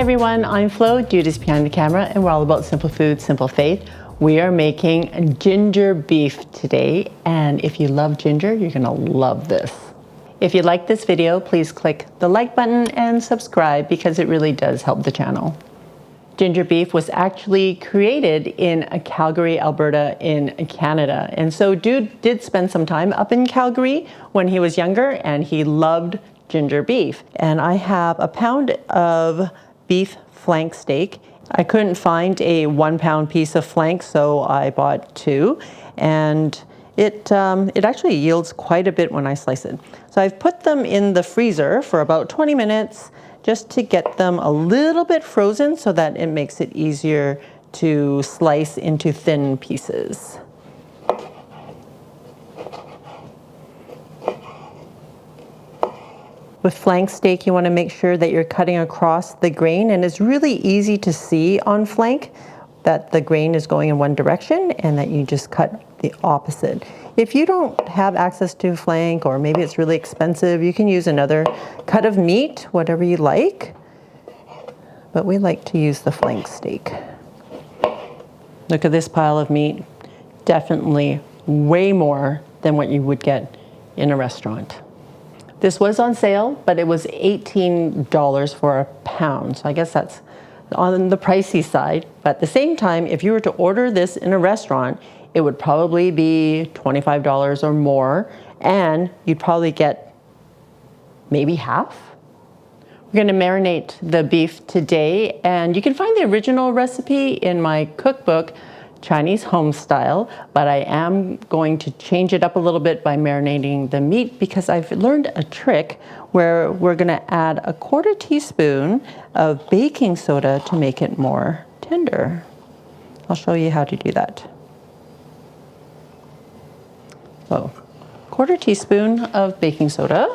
everyone, I'm Flo, Duties Behind the Camera, and we're all about simple food, simple faith. We are making ginger beef today, and if you love ginger, you're gonna love this. If you like this video, please click the like button and subscribe because it really does help the channel. Ginger beef was actually created in Calgary, Alberta in Canada. And so Dude did spend some time up in Calgary when he was younger, and he loved ginger beef. And I have a pound of beef flank steak. I couldn't find a 1 pound piece of flank, so I bought 2. And it actually yields quite a bit when I slice it. So I've put them in the freezer for about 20 minutes just to get them a little bit frozen so that it makes it easier to slice into thin pieces. With flank steak, you want to make sure that you're cutting across the grain, and it's really easy to see on flank that the grain is going in one direction and that you just cut the opposite. If you don't have access to flank, or maybe it's really expensive, you can use another cut of meat, whatever you like. But we like to use the flank steak. Look at this pile of meat. Definitely way more than what you would get in a restaurant. This was on sale, but it was $18 for a pound. So I guess that's on the pricey side. But at the same time, if you were to order this in a restaurant, it would probably be $25 or more, and you'd probably get maybe half. We're gonna marinate the beef today, and you can find the original recipe in my cookbook, Chinese Home Style, but I am going to change it up a little bit by marinating the meat because I've learned a trick where we're gonna add a 1/4 teaspoon of baking soda to make it more tender. I'll show you how to do that. So, 1/4 teaspoon of baking soda,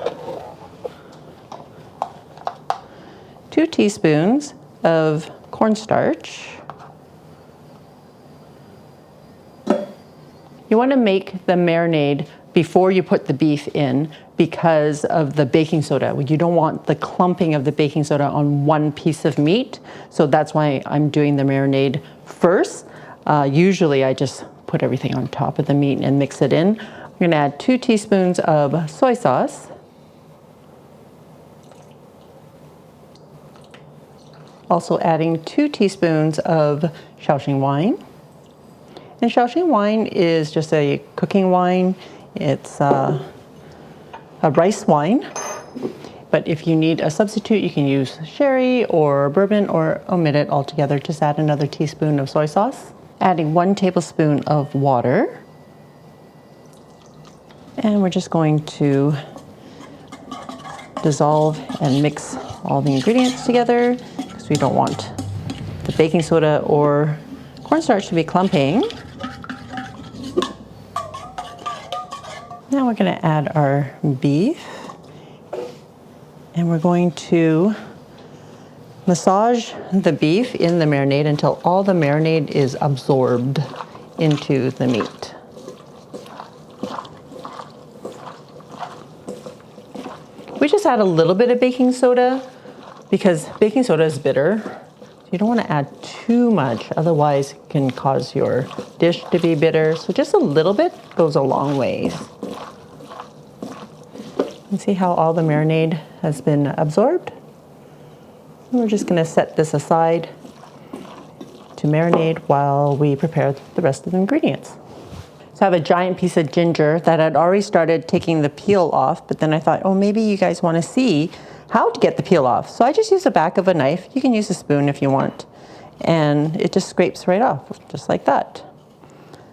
2 teaspoons of cornstarch. You want to make the marinade before you put the beef in because of the baking soda. You don't want the clumping of the baking soda on one piece of meat, so that's why I'm doing the marinade first. Usually I just put everything on top of the meat and mix it in. I'm going to add 2 teaspoons of soy sauce. Also adding 2 teaspoons of Shaoxing wine. And Shaoxing wine is just a cooking wine. It's a rice wine. But if you need a substitute, you can use sherry or bourbon or omit it altogether. Just add another teaspoon of soy sauce. Adding 1 tablespoon of water. And we're just going to dissolve and mix all the ingredients together because we don't want the baking soda or cornstarch to be clumping. Now we're going to add our beef, and we're going to massage the beef in the marinade until all the marinade is absorbed into the meat. We just add a little bit of baking soda because baking soda is bitter. So you don't want to add too much, otherwise it can cause your dish to be bitter. So just a little bit goes a long ways. And see how all the marinade has been absorbed? And we're just going to set this aside to marinate while we prepare the rest of the ingredients. So I have a giant piece of ginger that I'd already started taking the peel off, but then I thought, oh, maybe you guys want to see how to get the peel off. So I just use the back of a knife. You can use a spoon if you want. And it just scrapes right off, just like that.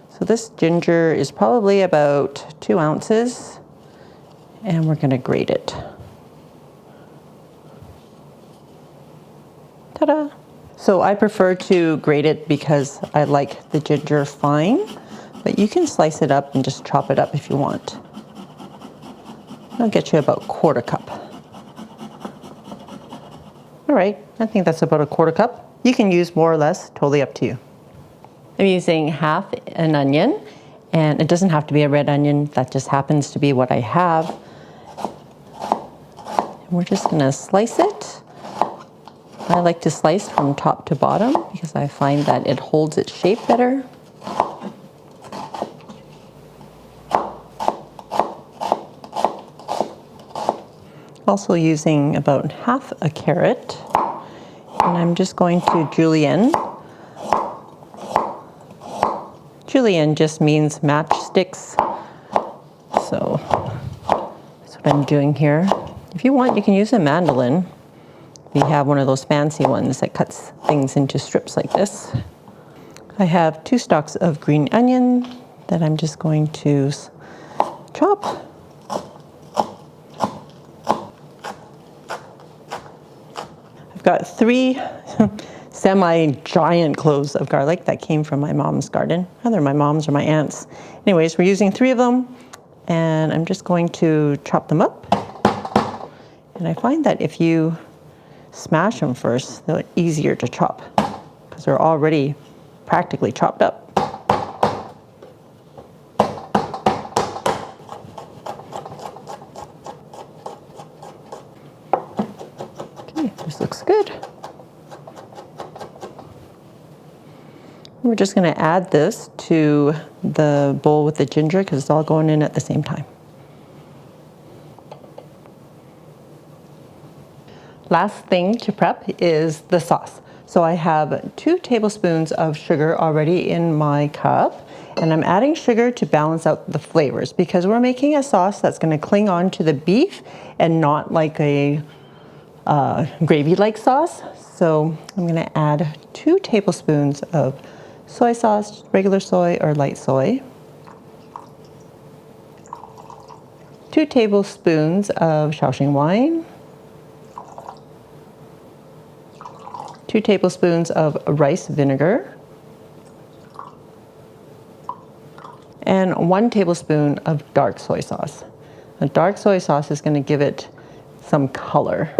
So this ginger is probably about 2 ounces, and we're gonna grate it. Ta-da! So I prefer to grate it because I like the ginger fine, but you can slice it up and just chop it up if you want. I'll get you about 1/4 cup. All right, I think that's about a 1/4 cup. You can use more or less, totally up to you. I'm using half an onion, and it doesn't have to be a red onion, that just happens to be what I have. And we're just gonna slice it I like to slice from top to bottom because I find that it holds its shape better. Also using about half a carrot, and I'm just going to julienne. Julienne just means matchsticks, so that's what I'm doing here. If you want, you can use a mandolin. If you have one of those fancy ones that cuts things into strips like this. I have 2 stalks of green onion that I'm just going to chop. I've got 3 semi-giant cloves of garlic that came from my mom's garden. Either my mom's or my aunt's. Anyways, we're using 3 of them, and I'm just going to chop them up. And I find that if you smash them first, they're easier to chop because they're already practically chopped up. Okay, this looks good. We're just going to add this to the bowl with the ginger because it's all going in at the same time. Last thing to prep is the sauce. So I have 2 tablespoons of sugar already in my cup, and I'm adding sugar to balance out the flavors because we're making a sauce that's going to cling on to the beef and not like a gravy-like sauce. So I'm going to add 2 tablespoons of soy sauce, regular soy or light soy, 2 tablespoons of Shaoxing wine, 2 tablespoons of rice vinegar, and 1 tablespoon of dark soy sauce. The dark soy sauce is going to give it some color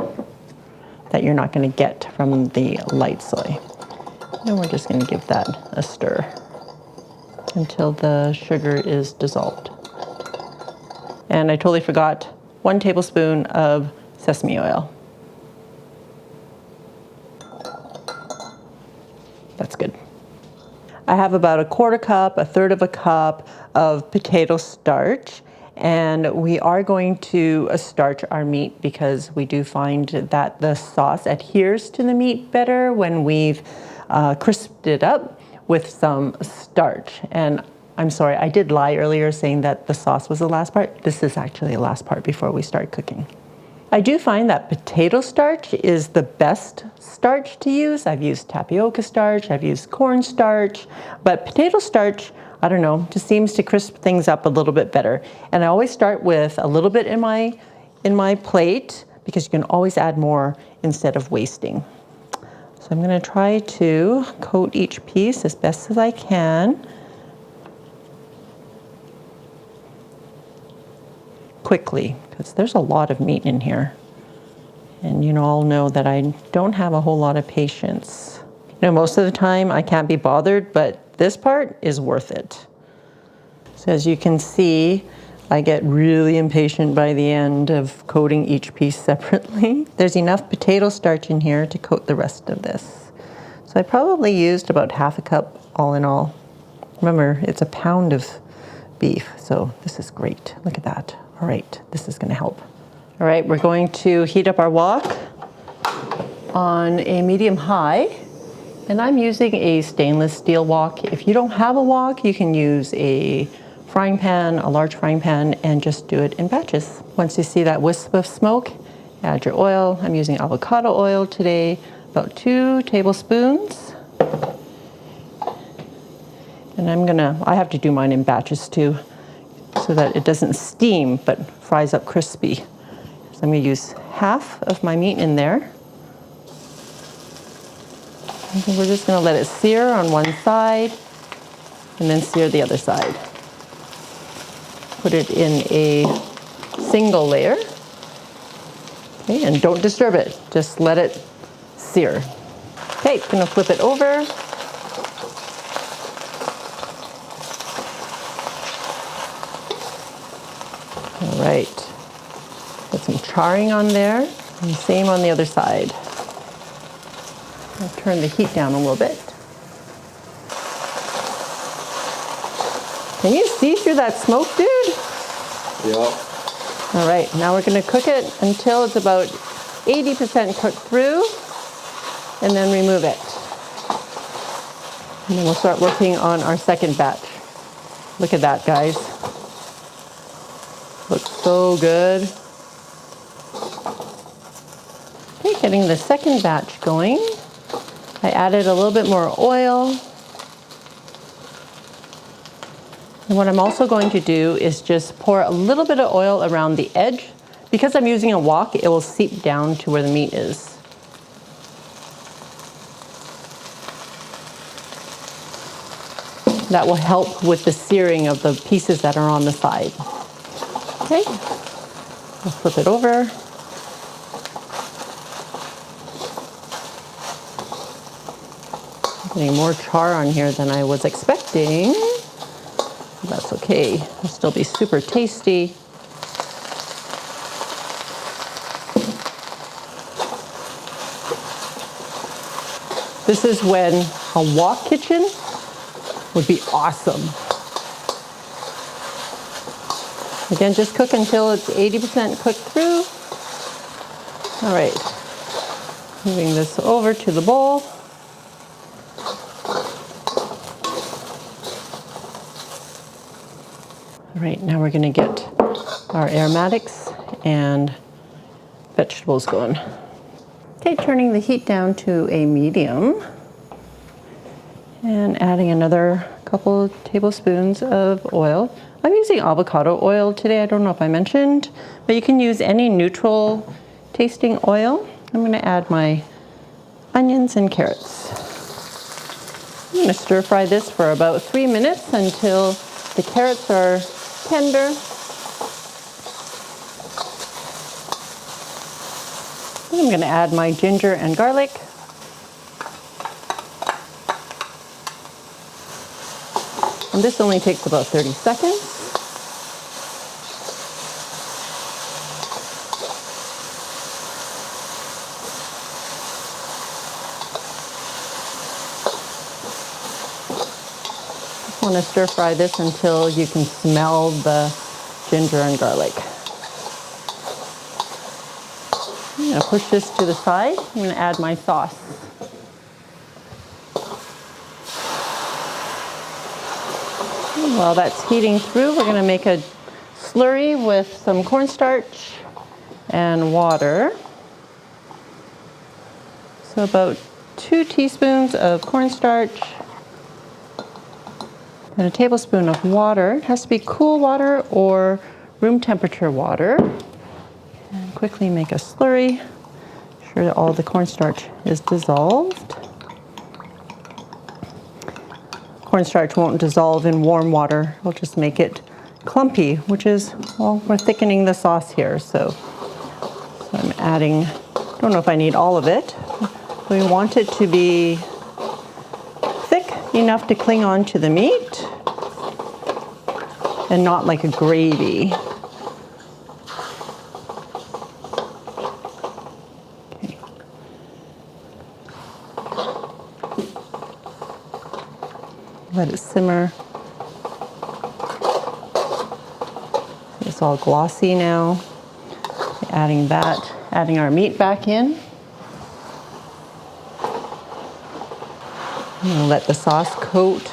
that you're not going to get from the light soy. And we're just going to give that a stir until the sugar is dissolved. And I totally forgot 1 tablespoon of sesame oil. That's good. I have about 1/4 cup, 1/3 of a cup of potato starch, and we are going to starch our meat because we do find that the sauce adheres to the meat better when we've crisped it up with some starch. And I'm sorry, I did lie earlier saying that the sauce was the last part. This is actually the last part before we start cooking. I do find that potato starch is the best starch to use. I've used tapioca starch, I've used corn starch, but potato starch, I don't know, just seems to crisp things up a little bit better. And I always start with a little bit in my plate because you can always add more instead of wasting. So I'm going to try to coat each piece as best as I can. Quickly, because there's a lot of meat in here. And you all know that I don't have a whole lot of patience. You know, most of the time I can't be bothered, but this part is worth it. So as you can see, I get really impatient by the end of coating each piece separately. There's enough potato starch in here to coat the rest of this. So I probably used about 1/2 cup all in all. Remember, it's a pound of beef, so this is great. Look at that. All right, this is going to help. All right, we're going to heat up our wok on a medium high, and I'm using a stainless steel wok. If you don't have a wok, you can use a frying pan, a large frying pan, and just do it in batches. Once you see that wisp of smoke, add your oil. I'm using avocado oil today, about 2 tablespoons. And I have to do mine in batches too, so that it doesn't steam but fries up crispy. So I'm going to use half of my meat in there. And we're just going to let it sear on one side and then sear the other side. Put it in a single layer. Okay, and don't disturb it, just let it sear. Okay, I'm going to flip it over. All right, put some charring on there, and same on the other side. I'll turn the heat down a little bit. Can you see through that smoke, dude? Yeah. All right, now we're gonna cook it until it's about 80% cooked through, and then remove it. And then we'll start working on our second batch. Look at that, guys. Looks so good. Okay, getting the second batch going. I added a little bit more oil. And what I'm also going to do is just pour a little bit of oil around the edge. Because I'm using a wok, it will seep down to where the meat is. That will help with the searing of the pieces that are on the side. Okay, we'll flip it over. Getting more char on here than I was expecting. That's okay, it'll still be super tasty. This is when a wok kitchen would be awesome. Again, just cook until it's 80% cooked through. All right, moving this over to the bowl. All right, now we're gonna get our aromatics and vegetables going. Okay, turning the heat down to a medium and adding another couple tablespoons of oil. I'm using avocado oil today, I don't know if I mentioned, but you can use any neutral tasting oil. I'm gonna add my onions and carrots. I'm gonna stir fry this for about 3 minutes until the carrots are tender. I'm going to add my ginger and garlic. And this only takes about 30 seconds. Just want to stir fry this until you can smell the ginger and garlic. I'm going to push this to the side. I'm going to add my sauce. While that's heating through, we're going to make a slurry with some cornstarch and water. So about 2 teaspoons of cornstarch and a tablespoon of water. It has to be cool water or room temperature water. And quickly make a slurry. Sure that all the cornstarch is dissolved. Cornstarch won't dissolve in warm water. It'll just make it clumpy, which is, well, we're thickening the sauce here. So I'm adding, don't know if I need all of it. We want it to be thick enough to cling on to the meat and not like a gravy. Let it simmer. It's all glossy now. Adding our meat back in. And let the sauce coat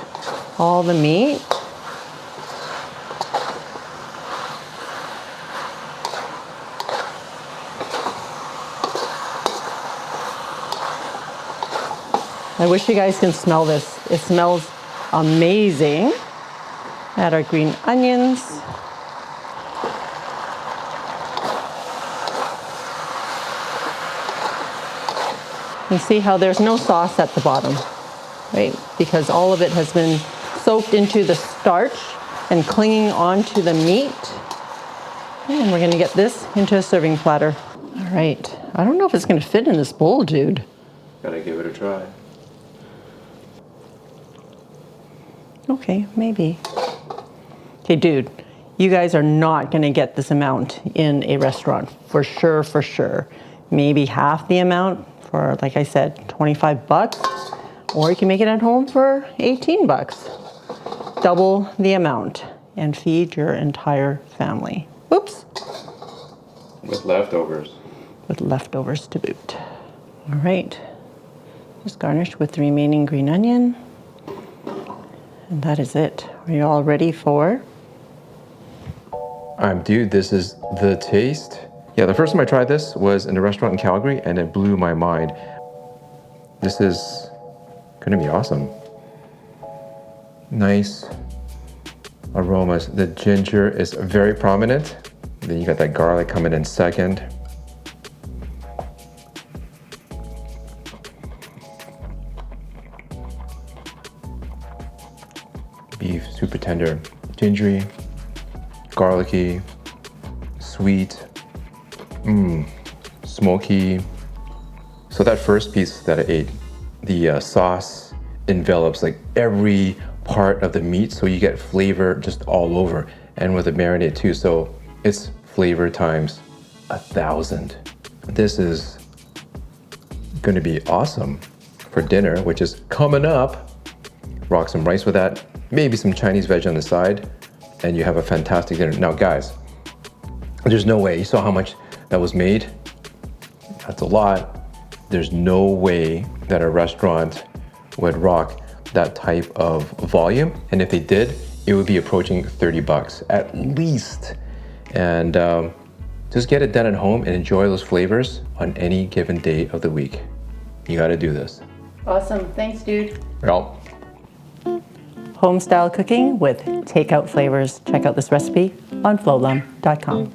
all the meat. I wish you guys can smell this. It smells amazing. Add our green onions. You see how there's no sauce at the bottom, right? Because all of it has been soaked into the starch and clinging onto the meat. And we're gonna get this into a serving platter. All right, I don't know if it's gonna fit in this bowl, dude. Gotta give it a try. Okay, maybe. Okay, dude, you guys are not gonna get this amount in a restaurant, for sure, for sure. Maybe half the amount for, like I said, 25 bucks, or you can make it at home for 18 bucks. Double the amount and feed your entire family. Oops. With leftovers. With leftovers to boot. All right. Just garnish with the remaining green onion. And that is it. Are you all ready for? Dude, this is the taste. Yeah, the first time I tried this was in a restaurant in Calgary and it blew my mind. This is gonna be awesome. Nice aromas. The ginger is very prominent. Then you got that garlic coming in second. Beef, super tender, gingery, garlicky, sweet, smoky. So that first piece that I ate, the sauce envelops like every part of the meat, so you get flavor just all over, and with the marinade too, so it's flavor times 1,000. This is gonna be awesome for dinner, which is coming up. Rock some rice with that, maybe some Chinese veg on the side, and you have a fantastic dinner. Now guys, there's no way, you saw how much that was made? That's a lot. There's no way that a restaurant would rock that type of volume, and if they did, it would be approaching 30 bucks at least. And just get it done at home and enjoy those flavors on any given day of the week. You gotta do this. Awesome, thanks dude. Well, Home style cooking with takeout flavors. Check out this recipe on FLO'S.com.